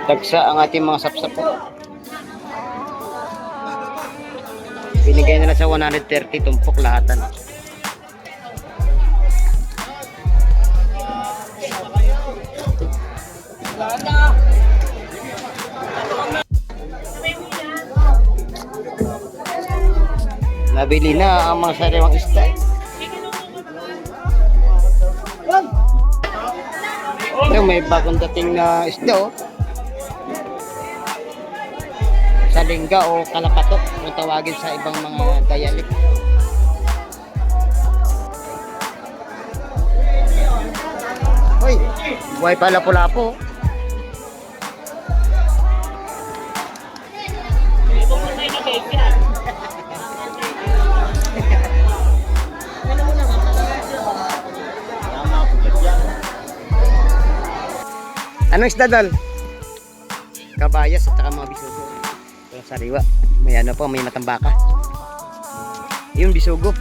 Dagsa ang ating mga sapsap. Binigay nila sa 130 tumpok lahatan. Nabili na ang mga sariwang isda. May bagong dating na isda, oh. Salingga o kalapatok kung tawagin sa ibang mga dialect. Hoy, buhay pa lapu-lapu. Anong isda, Dal? Kabayas at saka mga bisugo. Sariwa. May ano po, may matambaka. Yung bisugo.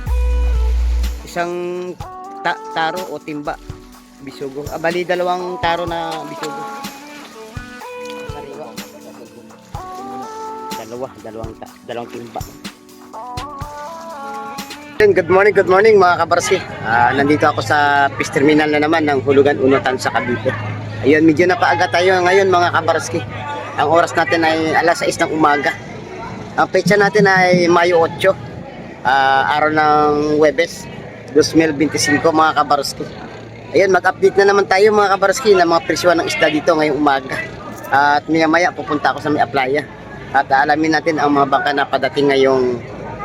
Isang taro o timba. Bisugo. Bali, dalawang taro na bisugo. Sariwa. Dalawang timba. Good morning mga kabarski. Nandito ako sa fish terminal na naman ng Hulugan Unutan sa Cavite. Ayun, medyo napaaga tayo ngayon mga kabarski. Ang oras natin ay alas 6 ng umaga. Ang petsa natin ay Mayo 8, araw ng Huwebes 2025 mga kabarski. Ayun, mag-update na naman tayo mga kabarski ng mga presyo ng isda dito ngayong umaga. At maya pupunta ako sa may playa. At alamin natin ang mga bangka na padating ngayong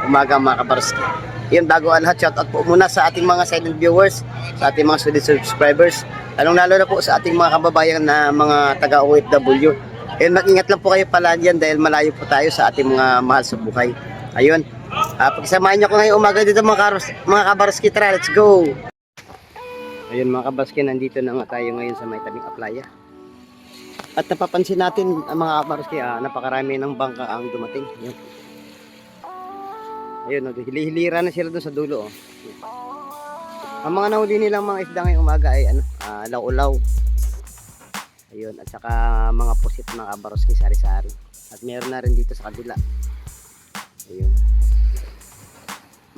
umaga mga kabarski. Ayun, bago ang lahat, shoutout po muna sa ating mga silent viewers, sa ating mga solid subscribers, lalong lalo na po sa ating mga kababayan na mga taga-OFW. Ayun, mag-ingat lang po kayo pala dyan dahil malayo po tayo sa ating mga mahal sa buhay. Ayun, pagsamahin nyo ko ngayong umaga dito mga kabarski, tara, let's go! Ayun mga kabarski, nandito na nga tayo ngayon sa may tabing playa. At napapansin natin mga kabarski, napakarami ng bangka ang dumating. Ayun, hilihilira na sila doon sa dulo. Ang mga nahuli nilang mga isda ngayong umaga ay laulaw. Ayun, at saka mga pusit ng kabarski, sari-sari. At meron na rin dito sa kabila. Ayun.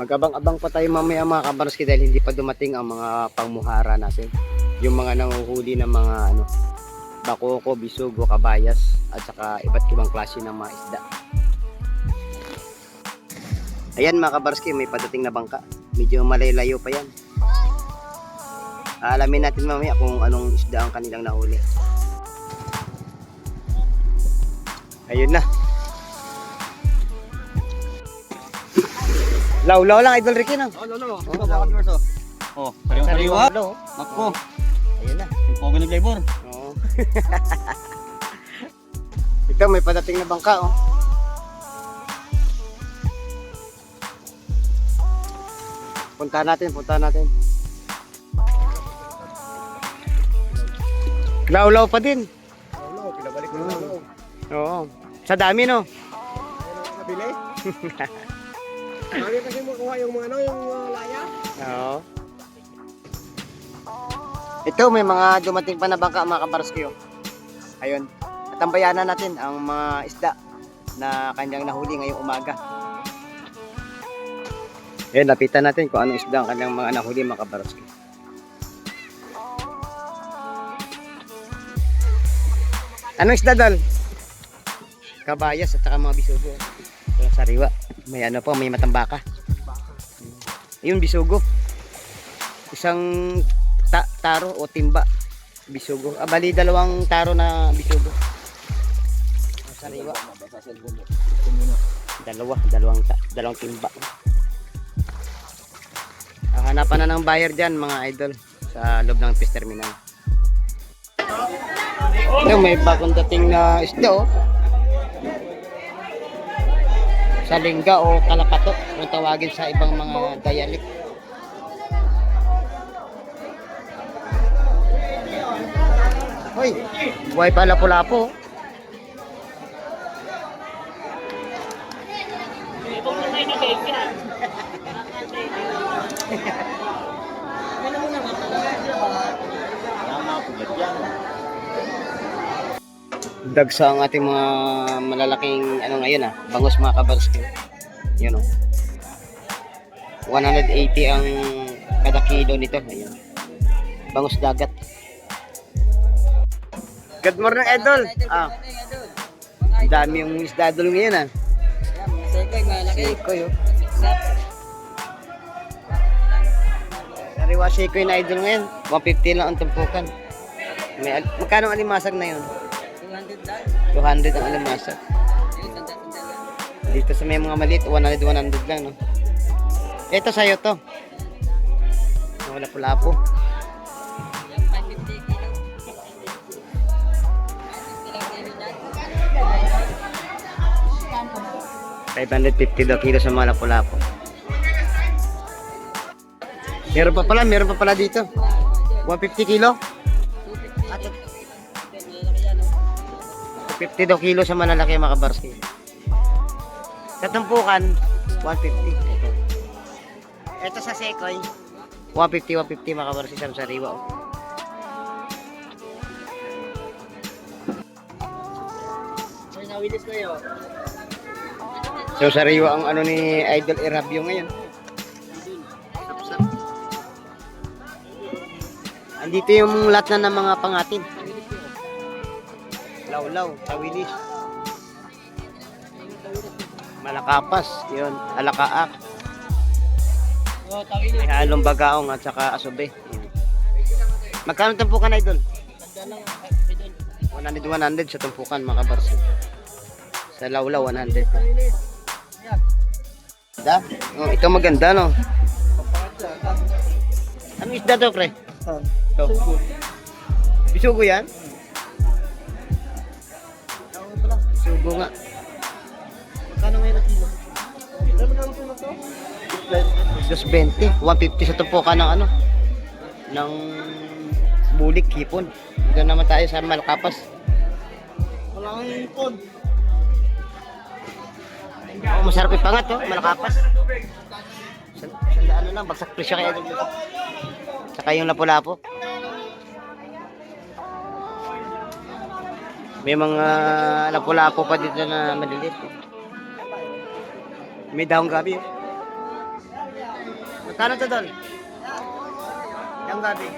Mag-abang-abang pa tayo mamaya mga kabarski dahil hindi pa dumating ang mga pangmuhara natin. Yung mga nanguhuli ng mga bakoko, bisugo, kabayas, at saka iba't ibang klase ng mga isda. Ayan mga kabarski, may padating na bangka. Medyo malaylayo pa yan. Alamin natin mamaya kung anong isda ang kanilang nahuli. Ayun na. Law lang, Idol Ricky na. Law. Oh, sariwa. Ako. Ayun na. Yung pogo ng flavor. Oo. Ito, may padating na bangka, oh. Punta natin. Law pa din. Pinabalik ko na law. Oo. Sa dami, no? Nabili? Lagi kasi makuha yung mga yung laya. Oo. Ito, may mga dumating pa na bangka mga kabarski, oh. Ayun. At tambayanan natin ang mga isda na kanyang nahuli ngayong umaga. Ayun, lapitan natin kung anong isda ang kanyang mga nahuli mga kabarski. Anong isda, Dal? Kabayas at saka mga bisugo. Yung sariwa. May ano po, may matambaka. Ayun, bisugo. Isang taro o timba. Bisugo. Bali, dalawang taro na bisugo. Sariwa. Dalawang timba. Hanapan na ng buyer dyan mga idol sa loob ng fish terminal. Ito, may bagong dating na isda, oh. Salingga o kalapatok kung tawagin sa ibang mga dialect. Hoy, buhay pa lapu-lapu. Dagsa ang ating mga malalaking ano ngayon bangos mga kabarski. Yun o. 180 ang kada kilo nito. Ayun. Bangus dagat. Good morning, Idol. Ang dami yung isda idol ngayon Sekoy, malaki. Sekoy oh. Sariwa sekoy na idol ngayon. 150 lang ang tumpukan. Magkano ang alimasag na yun? 200 lang. 200 ang alimasag. Ayun, tanda-tanda lang. Dito sa may mga maliit, 100 lang, no? Ito sa'yo to. Wala pula-po. Yung 550 kilo. 550 lang kilo dyan. 550 daw kilo sa mga lapu-lapu. Meron pa pala dito. 150 kilo? 250. At Malaki yan, oh. 50 daw kilo sa malalaki mga kabarski. Sa tumpukan, 150. Ito sa sekoy, 150 mga kabarski sa sariwa. Oh. Nawilis ko yun. So sariwa ang ano ni Idol Erabio ngayon. Sapsap. Andito yung lahat na ng mga pangatin. Lawlaw, tawilis. Malakapas, yun, alakaak. Oh, tawilis. May halong bagaong at saka asube. Magkano tumpukan, Idol? Tanda lang, idol. 100 sa tumpukan mga kabarsi. Sa lawlaw 100. Da? Oh, ito maganda no. Ano isda to, pre? Ito. Bisugo yan? Bisugo nga. Magkano ngayon ang kilo? 220, 150 sa tumpukan ng ano? Ng bulik, hipon. Dito naman tayo sa Malakapas. Wala kang ipon. Oh, masarap ipangat oh, Malakapas. Sandaan na lang, bagsak presyo kaya dito. Saka yung lapu-lapu. May mga lapu-lapu pa dito na malilit. May daong gabi. Oh. Magkano to doon? Daong gabi.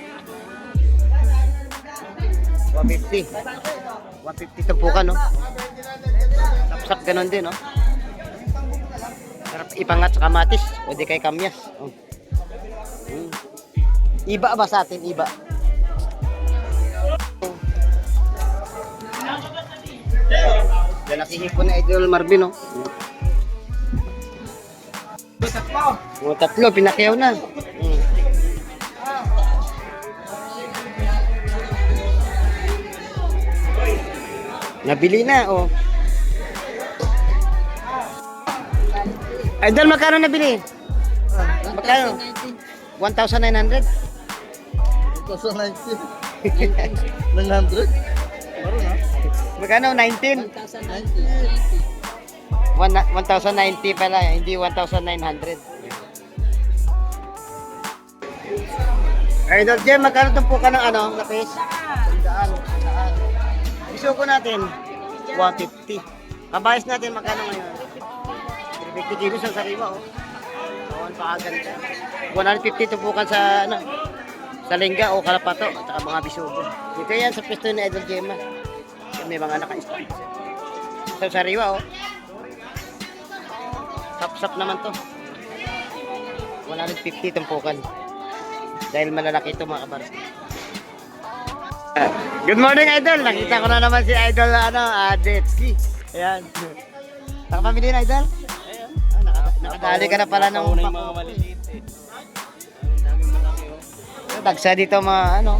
150. 150 tumpukan no. Sapsak ganon din no. Sarap ipangat sa kamatis o di kay kamyas. Oh. Iba ba sa atin? Iba. Yan nakihipon na Idol Marvin no. Mga tatlo, pinakyaw na. Nabili na, oh. Idol, magkano nabili? Magkano? 1,900? 2019. 900. Magkano? 19? 1,090 pala, hindi 1,900. Idol Jem, magkano tumpukan ng ano, lapis? 100. Isuko natin, 150. Kabayas natin, magkano ngayon? 350 kilos ang sariwa, oh. Oo, napakaganda. 150 tumpukan sa, ano, sa lingga o kalapato, at saka mga bisugo. Dito yan sa pwesto ni Idol Gemma. May mga naka-stop. So, sariwa, oh. Sap-sap naman to. 150 tumpukan. Dahil malalaki ito mga kabarski. Good morning, Idol. Nakita ko na naman si Idol Jetski. Ayan. Nakapamili na, Idol? Ayan. Nakadali ka na pala ng mga maliliit eh. Daming malaki oh. Dagsa dito mga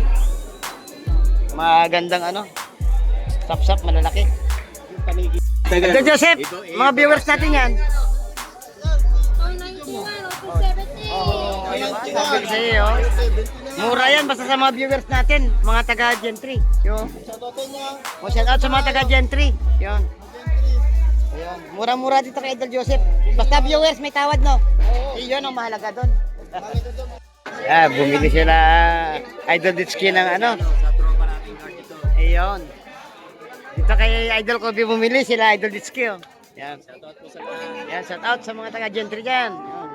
magandang sap-sap, malalaki. Idol Joseph, mga viewers natin yan. Sabi sa iyo, mura yan basta sa mga viewers natin, mga taga Gentry. Yo. O shout out sa mga taga Gentry. Yon. Ayun. Mura-mura dito kay Idol Joseph. Basta viewers, may tawad, no? Iyon ang mahalaga doon. Bumili sila Idol Ditski ng ano. Ayun. Dito kay Idol Kobe bumili sila Idol Ditski, oh. Yan. Yan, shout out sa mga taga-gentry dyan. Yan.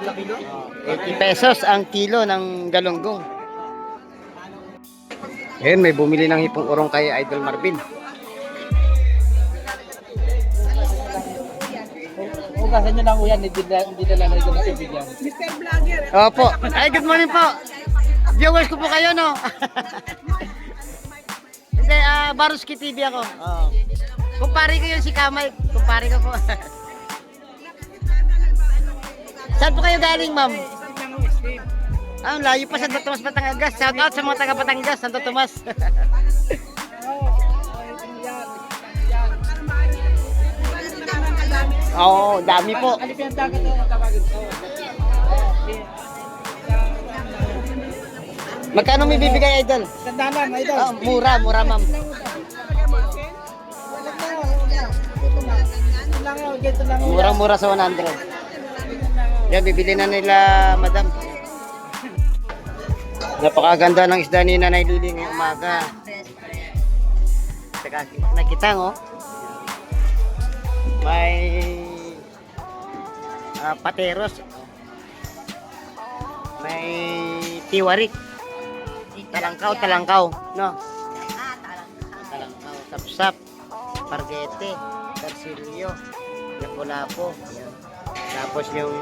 80 pesos ang kilo ng galunggong. Ayun, may bumili ng hipong urong kay Idol Marvin. Hugasan nyo lang yan, hindi na lang ito bigyan. Opo. Ay, good morning po. Viewers ko po kayo, no? Hindi, Baruski TV ako. Oo. Kumpare ko yun si Kamay. Kumpare ko po. Saan po kayo galing, ma'am? Layo pa sa Santo Tomas, Batangas. Shout out sa mga taga Batangas, Santo Tomas. Oo, dami po. Magkano may bibigay, Idol? Sandalan, idol. Mura, ma'am. Murang-mura sa 100. Yan, bibili na nila, madam. Napakaganda ng isda ni Nanay Lili ngayong umaga. Teka, nakita mo? May pateros. May tiwarik. Talangkaw, no? Talangkaw, sapsap, pargete, persilyo, lapo-lapo. Tapos yung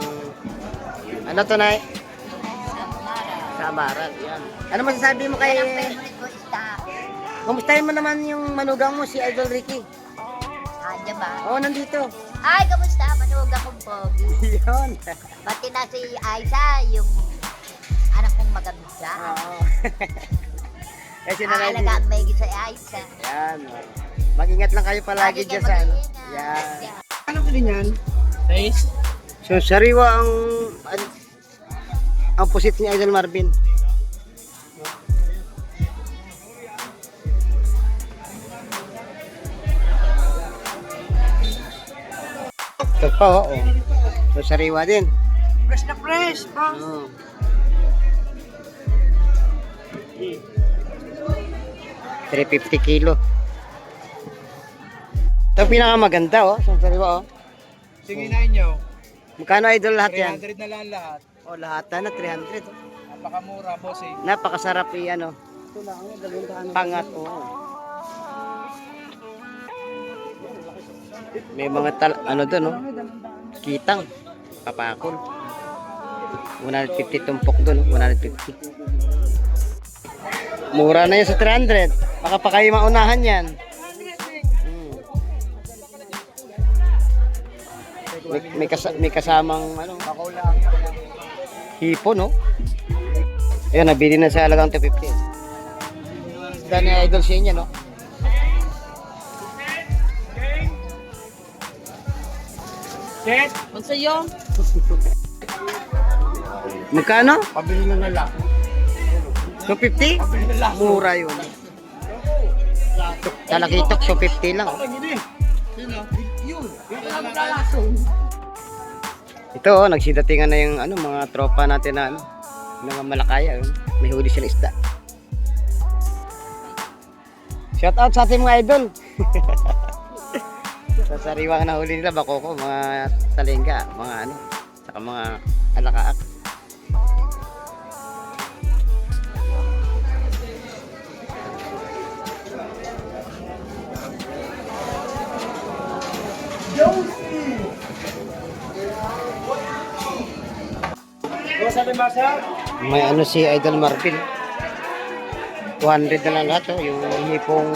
ano to, Nay? Samaran, yan. Ano masasabi mo kay... Kumustahin mo naman yung manugang mo, si Idol Ricky? Diyan ba? Oo, nandito. Ay, kamusta? Manuga kong pogi. Yun. Pati na si Aiza, yung anak kong maganda. Oo. Si Nanay Lili. Aalagaan may sa Aiza. Yan. Mag-ingat lang kayo palagi Lagi dyan kayo sa ano. mag-iingat. Yan. Ano ko din yan? Taste? So, sariwa ang pusit ni Idol Marvin. Ito pa, oo. So, sariwa din. Fresh na fresh, boss. Oo. $350 kilo. Ito ang pinakamaganda, oh. So, sariwa, oh. Sige na inyo. Magkano, Idol, lahat yan? 300 na lang lahat. Oh, lahat na 300. Oh. Napakamura, bossing. Napakasarap ano. Ito lang, dalawang Pangat, oh. May mga ano doon, oh. Kitang, papakol. 150 tumpok doon, oh. 150. Mura na yun sa 300. Baka pa kayo maunahan yan. May kasamang ano, hipo, no? Ayan, nabili na sa halagang 250. Isda ni Idol siya niya, no? Set! Ang sayo? Magkano? Pabili na lang. 250? Mura yun. Talakitok, 250 lang. Ito, oh, nagsidatingan na yung ano, mga tropa natin na ano, mga Malakaya. May huli sila isda. Shout out sa ating mga idol. Sa sariwang na huli nila, bakoko, mga talengga, mga ano, saka mga alakaak. May ano si Idol Marvin. 200 na lang lahat, oh, yung hipong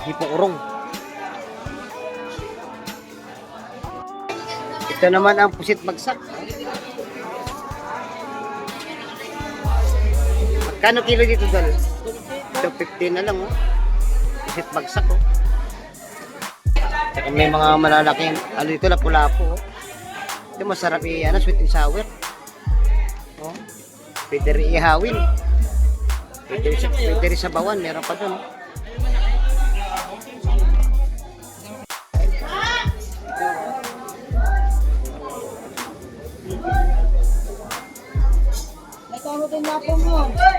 hipong urong. Ito naman ang pusit bagsak. Magkano kilo dito, Dol? 250 na lang, oh. Pusit bagsak, oh. Saka may mga malalaking ano dito, lapu-lapu, oh. Ito masarap sweet and sour. Oh. Pwede rin ihawin. Pwede rin sa bawan, meron pa doon.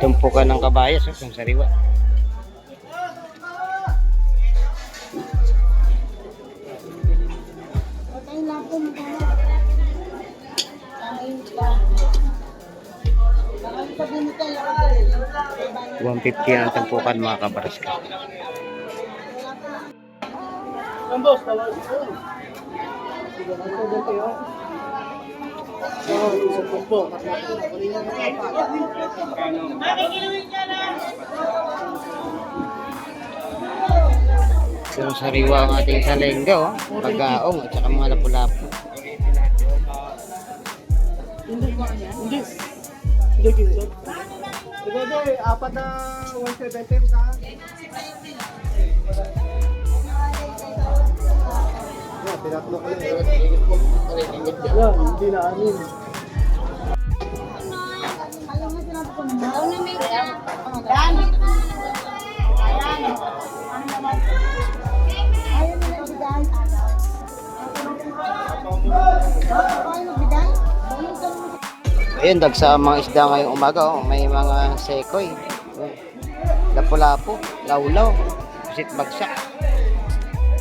Tumpukan ng kabayas, oh, kung sariwa. $150 ang tumpukan mga kabaraski. So sariwa ang ating salengga, oh. Paggaong at saka mga lapu-lapu. Hindi kinso. Hindi, apat na 170 ka. Yeah, tinatlo ko lang. Yeah, hindi na anin. Ayun, dagsa mga isda ngayong umaga, oh. May mga sekoy, lapu-lapu, lawlaw, pusit bagsak,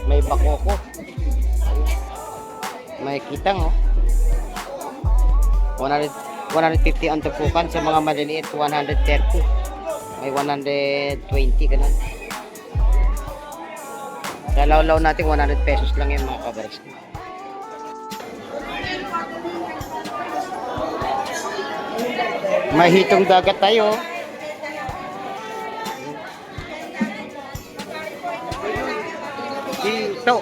may bakoko, may kitang, oh. 150 ang tupukan, sa mga maliliit 130, may 120 ganun. Sa lawlaw natin 100 pesos lang yun mga kabaraski. May hitong dagat tayo. Ito.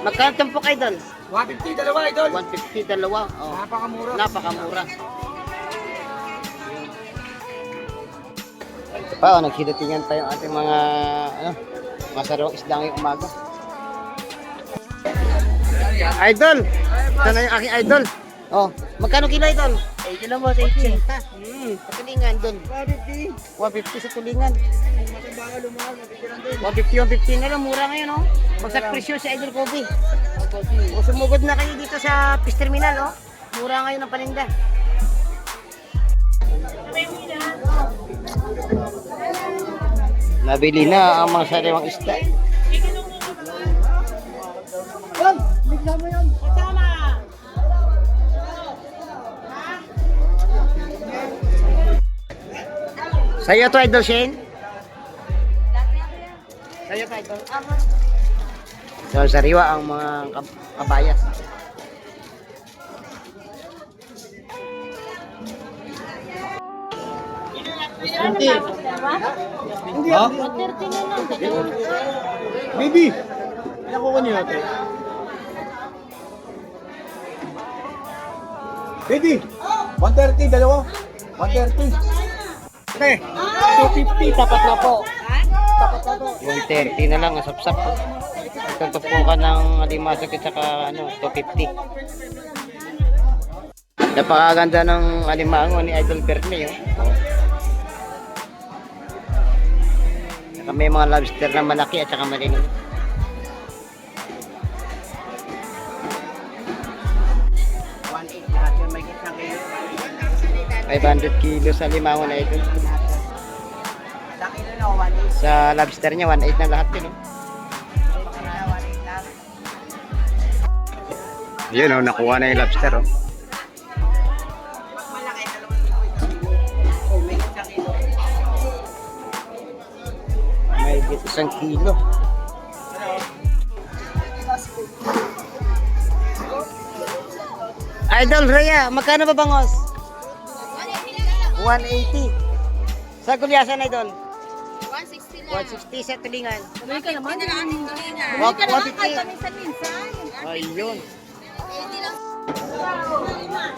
Magkano tumpo kayo doon? 150 dalawa, idol. 150 dalawa. Oh. Napakamura. Napakamura. Pa, oh, nagsidatingan tayo ang ating mga masarong isda ngayong umaga. Idol! Ito na yung aking idol. Oh, magkano kilo idol? 80 lang mo, 80. Sa tulingan doon. 150. 150 sa tulingan. Mataba lumahal, matitirang din. 150 na lang, mura ngayon, oh. Bagsak presyo sa Idol Kobe. O sumugod na kayo dito sa Fish Terminal, oh. Mura ngayon ang paninda. Nabili na ang mga sariwang isda. Bigla mo yan. Sa'yo to, Idol Shane? Sa'yo to, Idol? So, sariwa ang mga kabayas. Hindi. Ha? Baby. Nakuha niyo ate. Baby. 130 dalawa. 130. Okay. 250 tapat na po. Tapat na po. 130 na lang, asap-sap. Ito tupukan ng alimasag at saka 250. Napakaganda ng alimango ni Idol Berne, oh. Saka may mga lobster na malaki at saka malinis. Lahat yung may kitang kayo. 500 kilo sa limango na ito. Sa kilo na 180. Sa lobster niya, 1.8 na lahat yun, oh. Yun, oh, nakuha na yung lobster, oh. Malaki, 2,000. Oh, may kitang kilo. May 1 kilo. Idol Rhea, magkano ba bangos? 180. Sa gulyasan, Idol? 160 lang. 160 sa tulingan. Tuloy ka naman. Hindi na lang ating tulingan. Wag- Hindi ka naman 150. kahit paminsan-minsan. Ayun. 80 lang.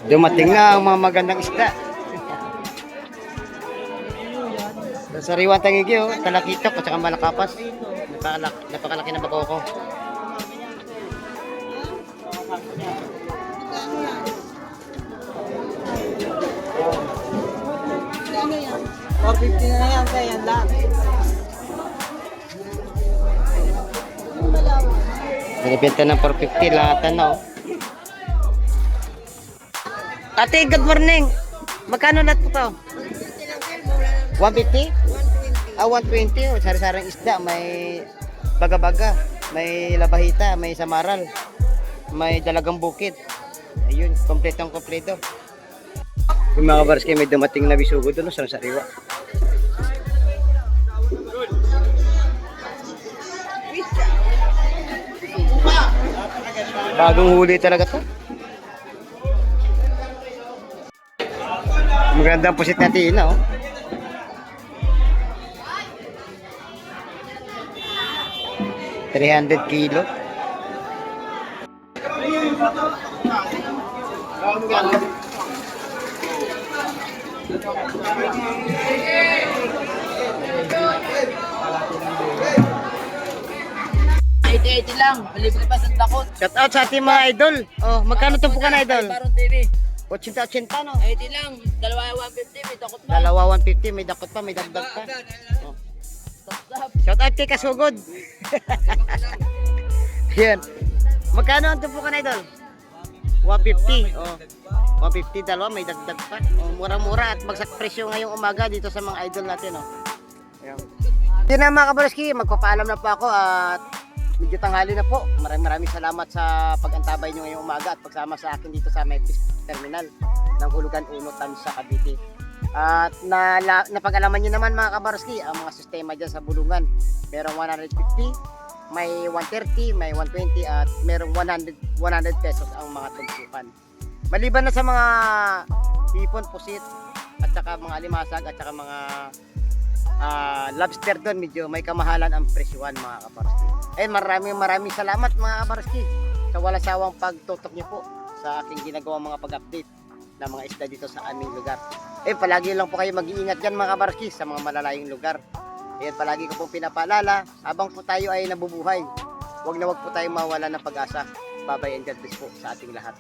Dumating na ang mga magandang isda. Sa sariwan tangigi, oh, talakitok at saka malakapas. Napakalaki na bakoko. Ano yan? 450 na yan, te. Yan lang. Binibenta ng 450 lahat na, oh. Ate, good morning. Magkano lahat po to? 150? Ah, 120. Oh, sari-sarang isda. May baga-baga. May labahita. May samaral. May dalagang bukid. Ayun, kompletong kompleto. Yung mga kabarski, may dumating na bisugo doon sa sariwa. Bagong huli talaga to. Magandang pusit natin, oh. $300 kilo. $80 lang. Libre pa sa takot. Shout out sa ating mga idol. Oh, magkano to po ka na idol? Baron TV. 80-80 no? 80 lang. Dalawa 150. May takot pa. Dalawa 150, may dakot pa, may dagdag pa. Oh. Stop. Shout out kay Kasugod. Yan. Magkano ang tupo ka na idol? 150. Oh. 150 dalawa, may dagdag pa. Oh, mura-mura at bagsak presyo ngayong umaga dito sa mga idol natin, oh. Ayan. Yun na mga kabarski, magpapaalam na po ako at medyo tanghali na po. Maraming salamat sa pag-antabay nyo ngayong umaga at pagsama sa akin dito sa May Terminal ng Hulugan Unutan sa Cavite. At napag-alaman nyo naman mga kabarski ang mga sistema dyan sa bulungan. Merong 150, may 130, may 120 at merong 100 pesos ang mga tumpukan. Maliban na sa mga hipon, pusit at saka mga alimasag at saka mga lobster doon, medyo may kamahalan ang presyuhan mga kabarski. Maraming salamat mga kabarski sa walang sawang pagtutok niyo po sa aking ginagawang mga pag-update ng mga isda dito sa aming lugar. Palagi lang po kayo mag-iingat dyan mga kabarski sa mga malalayong lugar. Palagi ko pong pinapaalala, habang po tayo ay nabubuhay, wag na wag po tayo mawala ng pag-asa. Bye-bye and God bless po sa ating lahat.